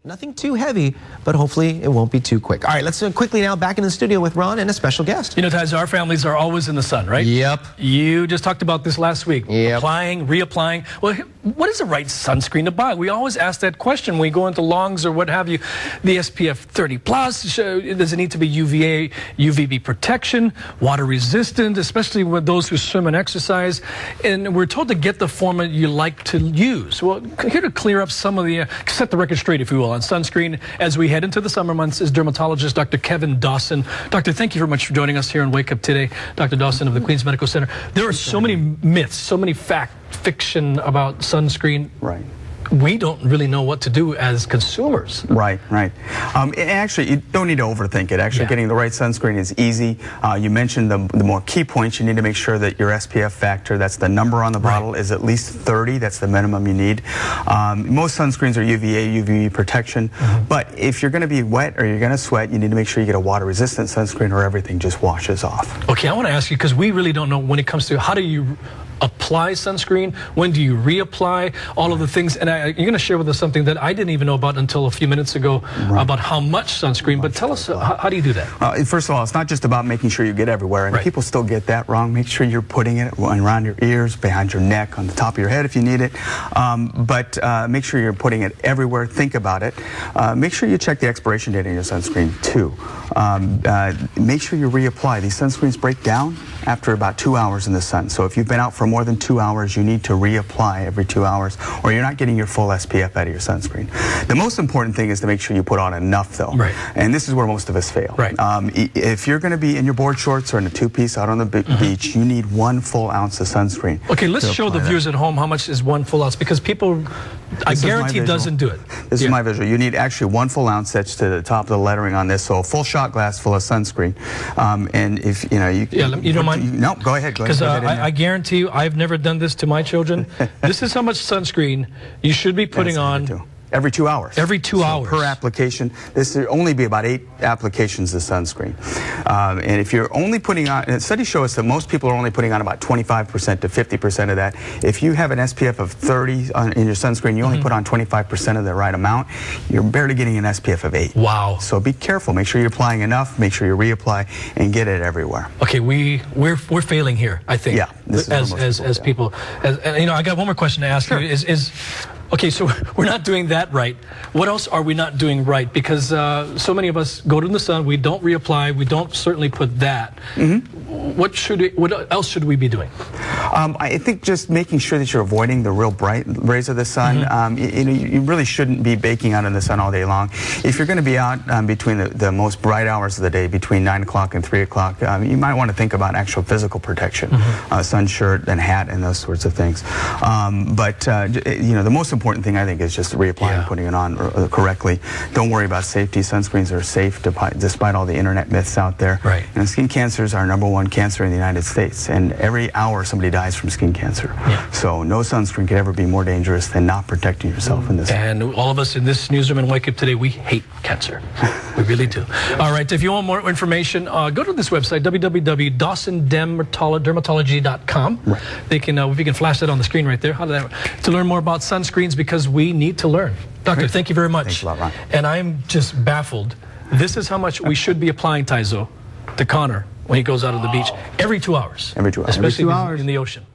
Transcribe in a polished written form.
Nothing too heavy, but hopefully it won't be too quick. All right, let's quickly now back in the studio with Ron and a special guest. You know, Taz, our families are always in the sun, right? Yep. You just talked about this last week. Yep. Applying, reapplying. Well, what is the right sunscreen to buy? We always ask that question when we go into longs or what have you. The SPF 30 plus, does it need to be UVA, UVB protection, water resistant, especially with those who swim and exercise? And we're told to get the format you like to use. Well, here to clear up some of the, set the record straight, if you will, on sunscreen as we head into the summer months is dermatologist Dr. Kevin Dawson. Doctor, thank you very much for joining us here on Wake Up Today. Dr. Dawson of the Queens Medical Center. There are so many myths, so many fiction about sunscreen. Right. We don't really know what to do as consumers. Right. Actually, you don't need to overthink it. Actually, getting the right sunscreen is easy. You mentioned the more key points. You need to make sure that your SPF factor, that's the number on the bottle, is at least 30. That's the minimum you need. Most sunscreens are UVA, UVB protection. But if you're going to be wet or you're going to sweat, you need to make sure you get a water-resistant sunscreen or everything just washes off. Okay, I want to ask you, because we really don't know when it comes to how do you apply sunscreen, when do you reapply, all of the things. And you're going to share with us something that I didn't even know about until a few minutes ago about how much sunscreen. But tell us, how do you do that? First of all, it's not just about making sure you get everywhere. And people still get that wrong. Make sure you're putting it around your ears, behind your neck, on the top of your head if you need it. But make sure you're putting it everywhere. Think about it. Make sure you check the expiration date on your sunscreen too. Make sure you reapply. These sunscreens break down after about 2 hours in the sun. So if you've been out for more than 2 hours, you need to reapply every 2 hours, or you're not getting your full SPF out of your sunscreen. The most important thing is to make sure you put on enough, though. Right. And this is where most of us fail. Right. If you're going to be in your board shorts or in a two-piece out on the beach, you need 1 full ounce of sunscreen. Okay, let's show the viewers at home how much is 1 full ounce, because people, I guarantee, doesn't do it. This is my visual. You need actually 1 full ounce. That's to the top of the lettering on this. So a full shot glass full of sunscreen. And if you know you don't mind? No, go ahead. Because I guarantee you, I've never done this to my children. This is how much sunscreen you should be putting on. Every 2 hours. Every 2 hours. Per application. This will only be about 8 applications of sunscreen. And if you're only putting on, and studies show us that most people are only putting on about 25% to 50% of that. If you have an SPF of 30 in your sunscreen, you only put on 25% of the right amount, you're barely getting an SPF of 8. Wow. So be careful. Make sure you're applying enough, make sure you reapply, and get it everywhere. Okay, we're failing here, I think. Yeah. This is as people. And, you know, I got one more question to ask you. Okay, so we're not doing that right. What else are we not doing right? Because so many of us go to the sun, we don't reapply, we don't certainly put that. What else should we be doing? I think just making sure that you're avoiding the real bright rays of the sun. You really shouldn't be baking out in the sun all day long. If you're going to be out between the most bright hours of the day, between 9 o'clock and 3 o'clock, you might want to think about actual physical protection, sun shirt and hat and those sorts of things. You know, the most important thing I think is just reapplying and putting it on correctly. Don't worry about safety. Sunscreens are safe despite all the internet myths out there. Right. And skin cancer is our #1 cancer in the United States, and every hour somebody dies from skin cancer. So no sunscreen could ever be more dangerous than not protecting yourself in this. And all of us in this newsroom and Wake Up Today, we hate cancer. We really do. All right, if you want more information, go to this website, www.dawsondermatology.com. They can, if you can flash that on the screen right there, to learn more about sunscreens, because we need to learn. Doctor, thank you very much. Thanks a lot, Ron. And I'm just baffled. This is how much we should be applying, Taizo, to Connor when he goes out of the beach every 2 hours. Every 2 hours. Especially in the ocean.